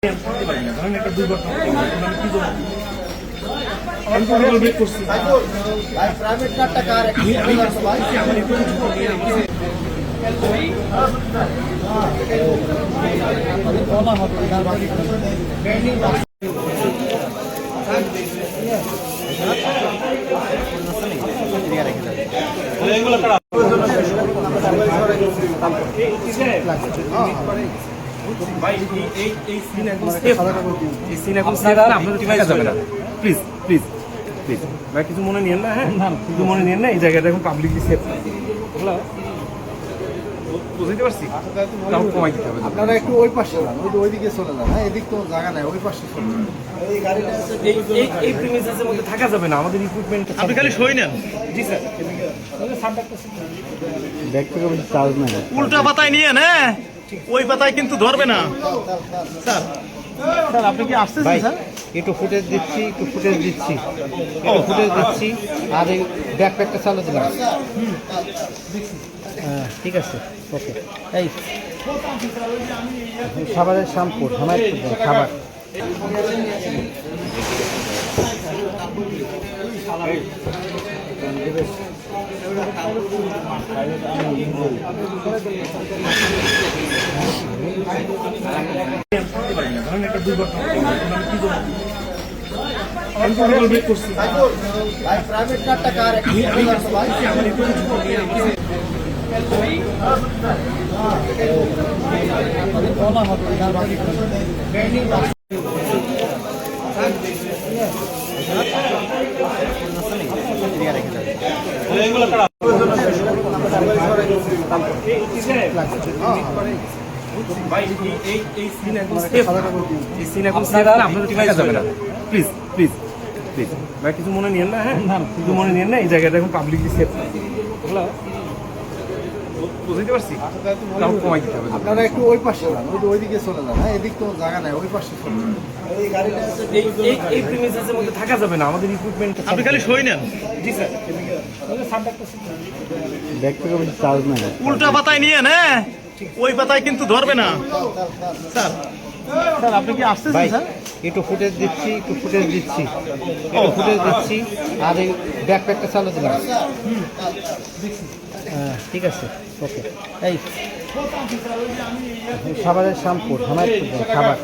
একটা দুর্ঘটনা কি প্রাইভেট কারটা কার বলা হবে প্লিজ প্লিজ প্লিজ ভাই কিছু মনে নিয়েন না। হ্যাঁ কিছু মনে নিয়েন না, এই জায়গাটা এখন পাবলিকলি সেফ বুঝতে পারছি। কমাই দিতে হবে, আপনারা একটু ওই পাশে যান, ওইদিকে চলে যান। হ্যাঁ এদিক তো জায়গা নাই, ওই পাশে চলে যান। এই গাড়িটা এই প্রিমিসেসের মধ্যে থাকা যাবে না, আমাদের ইকুইপমেন্ট আপনি খালি সই নেন। জি স্যার। ব্যাগ থেকে চার্জ নাই, উল্টা পাতায় নিয়ে না, ওই পাতায় কিন্তু ধরবে না স্যার। স্যার আপনি কি আসতেছেন স্যার? একটু ফুটেজ দিচ্ছি, একটু ফুটেজ দিচ্ছি, একটু ফুটেজ দিচ্ছি। আর এই ব্যাকপ্যাকটা চালু দিলাম। হ্যাঁ ঠিক আছে, ওকে। এই খাবারের শ্যাম্পু আমার খাবার একটা দুর্ঘটনা প্রাইভেট কারটা কার বলা হবে প্লিজ প্লিজ প্লিজ ভাই কিছু মনে নিয়েন না। হ্যাঁ কিছু মনে নিয়েন না, এই জায়গাটা এখন পাবলিকলি সেফ বুঝতে পারছি। কমাই দিতে হবে, আপনারা একটু ওই পাশে যান, ওইদিকে চলে যান। হ্যাঁ এদিক তো জায়গা নাই, ওই পাশে চলে যান। এই গাড়িটা এই প্রিমিসেসের মধ্যে থাকা যাবে না, আমাদের ইকুইপমেন্ট আপনি খালি সই নেন। জি স্যার। ব্যাগ থেকে চার্জ নাই, উল্টা পাতায় নিয়ে না, ওই পাতায় কিন্তু ধরবে না স্যার। স্যার আপনি কি আসতেছেন স্যার? একটু ফুটেজ দিচ্ছি, একটু ফুটেজ দিচ্ছি, একটু ফুটেজ দিচ্ছি। আর এই ব্যাকপ্যাকটা চালু দিলাম। হ্যাঁ ঠিক আছে, ওকে। এই খাবারের শ্যাম্পু আমার খাবার